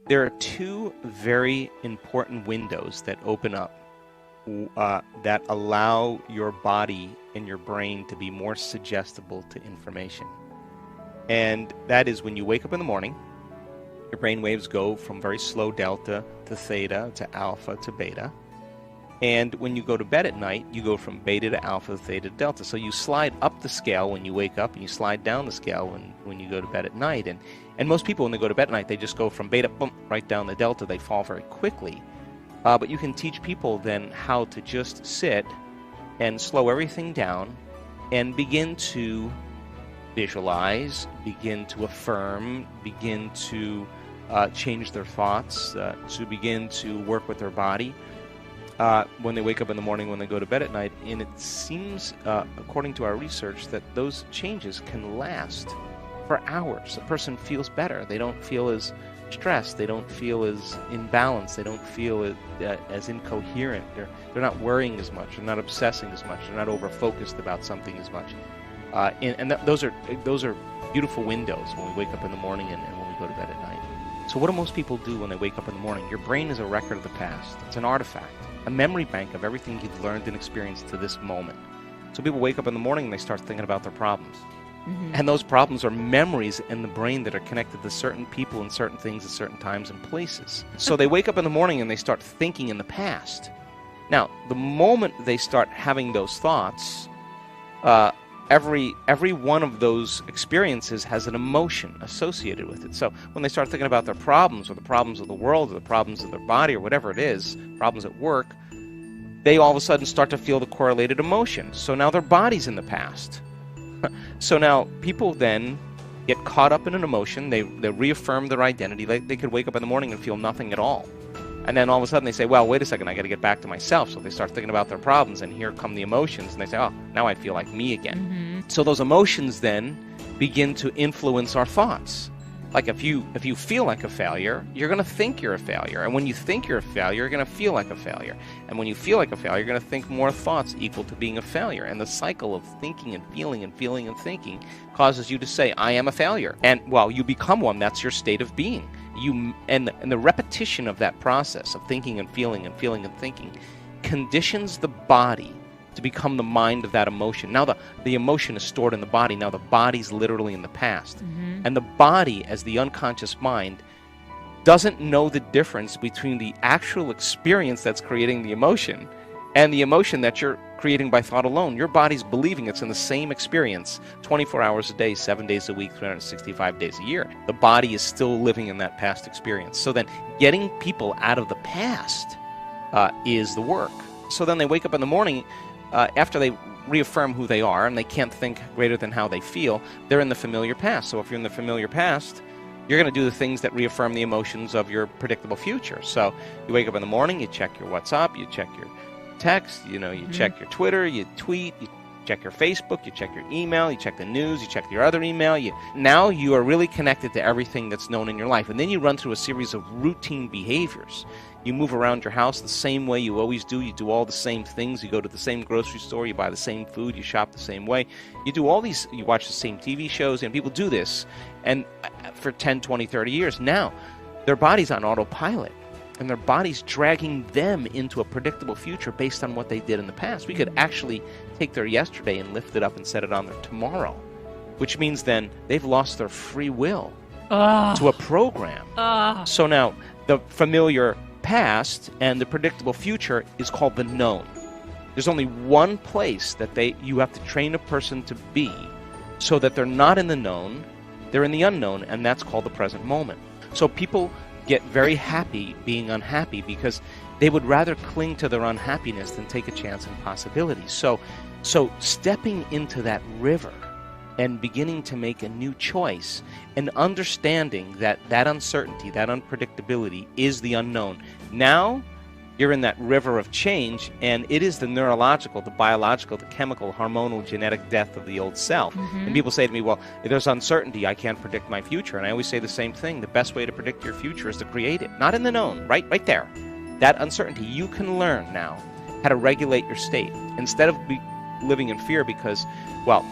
There are two very important windows that open up that allow your body and your brain to be more suggestible to information. And that is when you wake up in the morning, your brain waves go from very slow delta to theta to alpha to beta. And when you go to bed at night, you go from beta to alpha to theta to delta. So you slide up the scale when you wake up, and you slide down the scale when you go to bed at night. And most people, when they go to bed at night, they just go from beta, boom, right down the delta. They fall very quickly. But you can teach people then how to just sit and slow everything down and begin to visualize, begin to affirm, begin to change their thoughts, to begin to work with their body when they wake up in the morning, when they go to bed at night. And it seems, according to our research, that those changes can last for hours. A person feels better. They don't feel as stressed. They don't feel as imbalanced. They don't feel as incoherent. They're not worrying as much. They're not obsessing as much. They're not over-focused about something as much. Those are beautiful windows when we wake up in the morning and when we go to bed at night. So what do most people do when they wake up in the morning? Your brain is a record of the past. It's an artifact, a memory bank of everything you've learned and experienced to this moment. So people wake up in the morning and they start thinking about their problems. Mm-hmm. And those problems are memories in the brain that are connected to certain people and certain things at certain times and places. So they wake up in the morning and they start thinking in the past. Now, the moment they start having those thoughts, every one of those experiences has an emotion associated with it. So when they start thinking about their problems or the problems of the world or the problems of their body or whatever it is, problems at work, they all of a sudden start to feel the correlated emotion. So now their body's in the past. So now people then get caught up in an emotion. They reaffirm their identity. They could wake up in the morning and feel nothing at all. And then all of a sudden they say, well, wait a second, I got to get back to myself. So they start thinking about their problems, and here come the emotions, and they say, oh, now I feel like me again. Mm-hmm. So those emotions then begin to influence our thoughts. Like if you feel like a failure, you're going to think you're a failure. And when you think you're a failure, you're going to feel like a failure. And when you feel like a failure, you're going to think more thoughts equal to being a failure. And the cycle of thinking and feeling and feeling and thinking causes you to say, I am a failure. And, well, you become one. That's your state of being. And the repetition of that process of thinking and feeling and feeling and thinking conditions the body to become the mind of that emotion. Now the emotion is stored in the body. Now the body's literally in the past. Mm-hmm. And the body, as the unconscious mind, doesn't know the difference between the actual experience that's creating the emotion and the emotion that you're creating by thought alone. Your body's believing it's in the same experience 24 hours a day, 7 days a week, 365 days a year. The body is still living in that past experience. So then getting people out of the past is the work. So then they wake up in the morning after they reaffirm who they are and they can't think greater than how they feel. They're in the familiar past. So if you're in the familiar past, you're going to do the things that reaffirm the emotions of your predictable future. So you wake up in the morning, you check your WhatsApp, you check your text, you check your Twitter, you tweet, you check your Facebook, you check your email, you check the news, you check your other email. Now you are really connected to everything that's known in your life. And then you run through a series of routine behaviors. You move around your house the same way you always do. You do all the same things. You go to the same grocery store. You buy the same food. You shop the same way. You do all these, you watch the same TV shows, and people do this and for 10, 20, 30 years. Now, their body's on autopilot, and their body's dragging them into a predictable future based on what they did in the past. We could actually take their yesterday and lift it up and set it on their tomorrow, which means then they've lost their free will to a program. So now, the familiar past and the predictable future is called the known. There's only one place that you have to train a person to be so that they're not in the known, they're in the unknown, and that's called the present moment. So people get very happy being unhappy because they would rather cling to their unhappiness than take a chance in possibilities. So stepping into that river and beginning to make a new choice and understanding that uncertainty, that unpredictability is the unknown. Now you're in that river of change, and it is the neurological, the biological, the chemical, hormonal, genetic death of the old self. Mm-hmm. And people say to me, well, if there's uncertainty, I can't predict my future. And I always say the same thing. The best way to predict your future is to create it. Not in the known, right there. That uncertainty, you can learn now how to regulate your state. Instead of living in fear because, well,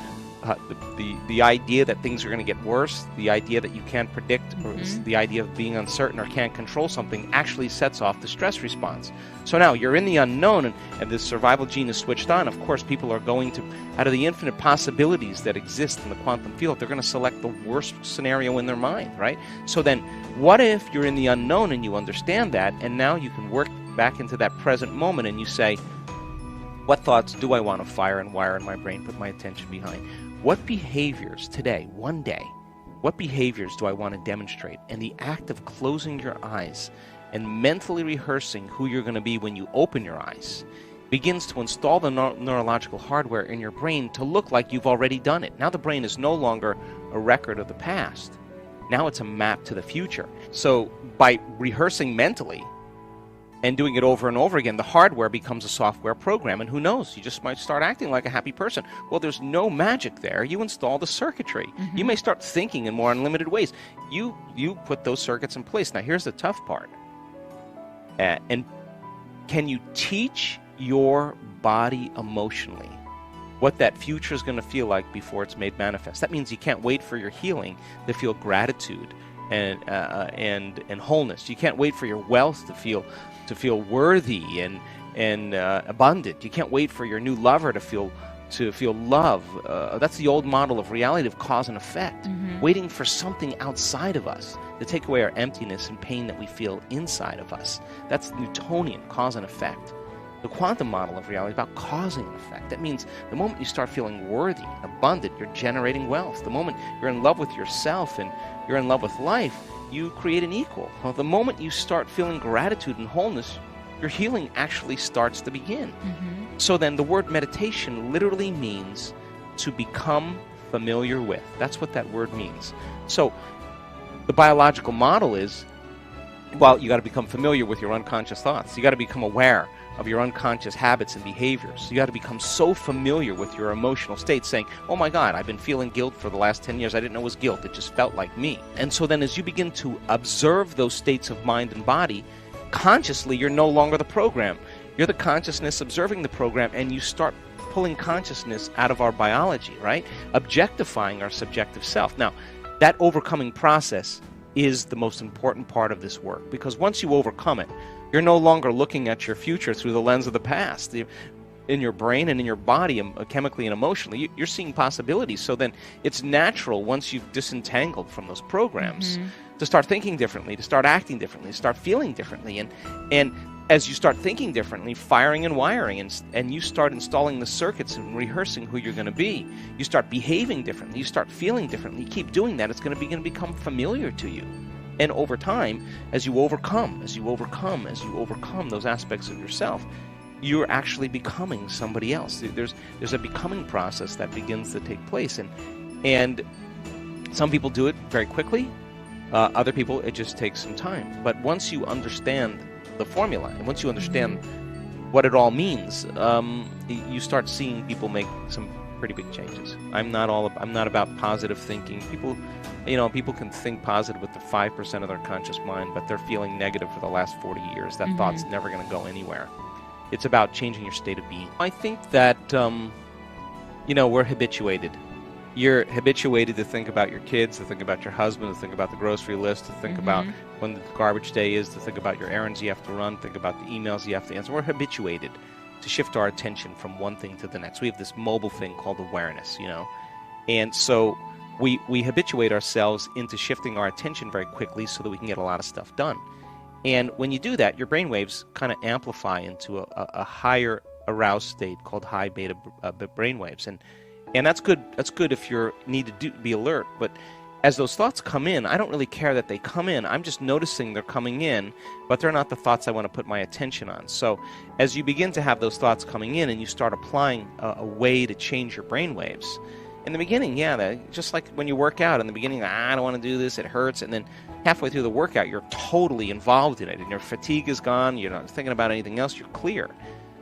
the idea that things are going to get worse, the idea that you can't predict, or the idea of being uncertain or can't control something actually sets off the stress response. So now you're in the unknown, and the survival gene is switched on. Of course, people are going to, out of the infinite possibilities that exist in the quantum field, they're going to select the worst scenario in their mind, right? So then, what if you're in the unknown and you understand that, and now you can work back into that present moment and you say, what thoughts do I want to fire and wire in my brain, put my attention behind? What behaviors today, one day, what behaviors do I want to demonstrate? And the act of closing your eyes and mentally rehearsing who you're going to be when you open your eyes begins to install the neurological hardware in your brain to look like you've already done it. Now the brain is no longer a record of the past. Now it's a map to the future. So by rehearsing mentally and doing it over and over again, the hardware becomes a software program, and who knows, you just might start acting like a happy person. Well, there's no magic there. You install the circuitry. You may start thinking in more unlimited ways. You put those circuits in place. Now, here's the tough part. And can you teach your body emotionally what that future is going to feel like before it's made manifest? That means you can't wait for your healing to feel gratitude and wholeness. You can't wait for your wealth to feel worthy and abundant. You can't wait for your new lover to feel love. That's the old model of reality of cause and effect. Waiting for something outside of us to take away our emptiness and pain that we feel inside of us. That's Newtonian, cause and effect. The quantum model of reality is about causing an effect. That means the moment you start feeling worthy and abundant, you're generating wealth. The moment you're in love with yourself and you're in love with life, you create an equal. Well, the moment you start feeling gratitude and wholeness, your healing actually starts to begin. So then the word meditation literally means to become familiar with. That's what that word means. So the biological model is, well, you got to become familiar with your unconscious thoughts. You got to become aware of your unconscious habits and behaviors. You got to become so familiar with your emotional state, saying, oh my God, I've been feeling guilt for the last 10 years. I didn't know it was guilt. It just felt like me. And so then as you begin to observe those states of mind and body, consciously, you're no longer the program. You're the consciousness observing the program, and you start pulling consciousness out of our biology, right? Objectifying our subjective self. Now, that overcoming process is the most important part of this work, because once you overcome it, you're no longer looking at your future through the lens of the past. In your brain and in your body, chemically and emotionally, you're seeing possibilities. So then it's natural, once you've disentangled from those programs, to start thinking differently, to start acting differently, to start feeling differently. And as you start thinking differently, firing and wiring, and you start installing the circuits and rehearsing who you're going to be, you start behaving differently, you start feeling differently. You keep doing that, it's going to become familiar to you. And over time, as you overcome those aspects of yourself, you're actually becoming somebody else. There's a becoming process that begins to take place, and some people do it very quickly. Other people, it just takes some time. But once you understand the formula, and once you understand what it all means, you start seeing people make some pretty big changes. I'm not about positive thinking. People can think positive with the 5% of their conscious mind, but they're feeling negative for the last 40 years. That thought's never going to go anywhere. It's about changing your state of being. I think that, we're habituated. You're habituated to think about your kids, to think about your husband, to think about the grocery list, to think about when the garbage day is, to think about your errands you have to run, think about the emails you have to answer. We're habituated to shift our attention from one thing to the next. We have this mobile thing called awareness, And so we habituate ourselves into shifting our attention very quickly so that we can get a lot of stuff done. And when you do that, your brainwaves kind of amplify into a higher aroused state called high beta brainwaves. And that's good. That's good if you need to be alert. But as those thoughts come in, I don't really care that they come in. I'm just noticing they're coming in, but they're not the thoughts I want to put my attention on. So as you begin to have those thoughts coming in and you start applying a way to change your brainwaves, in the beginning, just like when you work out, in the beginning, I don't want to do this, it hurts, and then halfway through the workout, you're totally involved in it, and your fatigue is gone, you're not thinking about anything else, you're clear.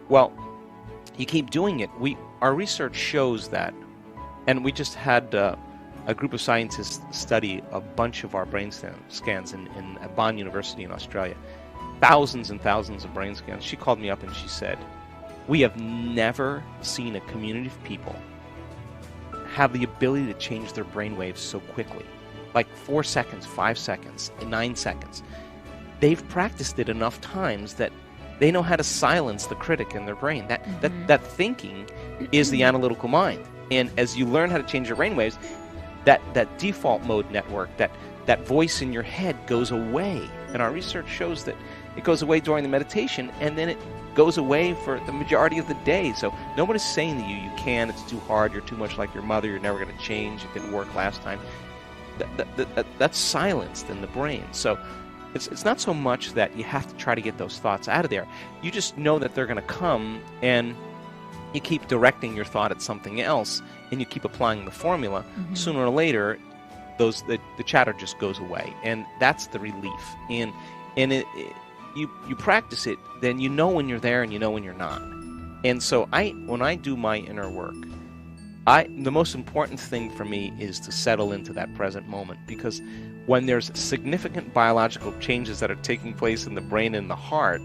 Well, you keep doing it. Our research shows that, and we just had a group of scientists study a bunch of our brain scans in Bond University in Australia. Thousands and thousands of brain scans. She called me up and she said, we have never seen a community of people have the ability to change their brainwaves so quickly, like 4 seconds, 5 seconds, 9 seconds. They've practiced it enough times that they know how to silence the critic in their brain. That thinking is the analytical mind. And as you learn how to change your brainwaves, that default mode network, that voice in your head goes away. And our research shows that it goes away during the meditation, and then it goes away for the majority of the day. So nobody's saying to you, you can, it's too hard, you're too much like your mother, you're never going to change, it didn't work last time. That's silenced in the brain. So it's not so much that you have to try to get those thoughts out of there. You just know that they're going to come, and you keep directing your thought at something else, and you keep applying the formula. Sooner or later, the chatter just goes away, and that's the relief. And you practice it, then you know when you're there and you know when you're not. And so when I do my inner work, the most important thing for me is to settle into that present moment, because when there's significant biological changes that are taking place in the brain and the heart,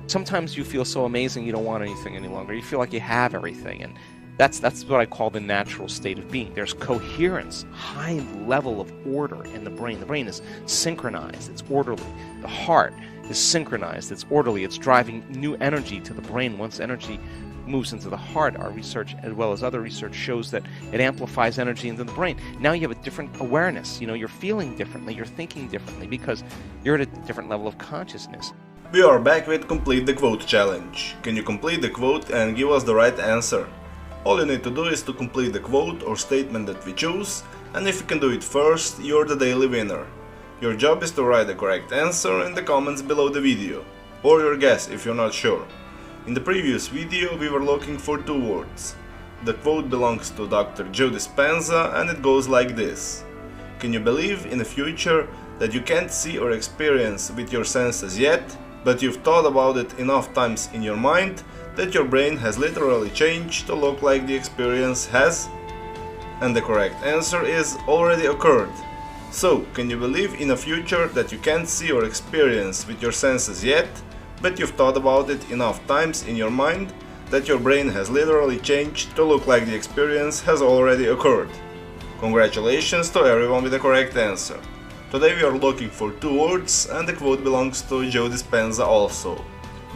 sometimes you feel so amazing you don't want anything any longer. You feel like you have everything, and that's what I call the natural state of being. There's coherence, high level of order in the brain. The brain is synchronized, it's orderly. The heart is synchronized, it's orderly, it's driving new energy to the brain. Once energy moves into the heart, our research as well as other research shows that it amplifies energy into the brain. Now you have a different awareness. You're feeling differently, you're thinking differently, because you're at a different level of consciousness. We are back with Complete the Quote challenge. Can you complete the quote and give us the right answer? All you need to do is to complete the quote or statement that we choose, and if you can do it first, you're the daily winner. Your job is to write the correct answer in the comments below the video, or your guess if you're not sure. In the previous video we were looking for 2 words. The quote belongs to Dr. Joe Dispenza, and it goes like this. Can you believe in a future that you can't see or experience with your senses yet, but you've thought about it enough times in your mind that your brain has literally changed to look like the experience has? And the correct answer is already occurred. So, can you believe in a future that you can't see or experience with your senses yet, but you've thought about it enough times in your mind that your brain has literally changed to look like the experience has already occurred? Congratulations to everyone with the correct answer. Today we are looking for 2 words, and the quote belongs to Joe Dispenza also.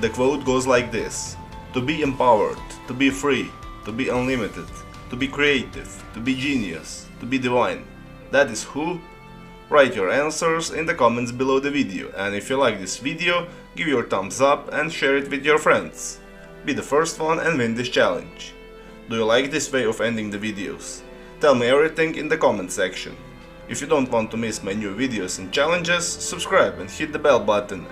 The quote goes like this. To be empowered, to be free, to be unlimited, to be creative, to be genius, to be divine. That is who? Write your answers in the comments below the video, and if you like this video, give your thumbs up and share it with your friends. Be the first one and win this challenge. Do you like this way of ending the videos? Tell me everything in the comment section. If you don't want to miss my new videos and challenges, subscribe and hit the bell button.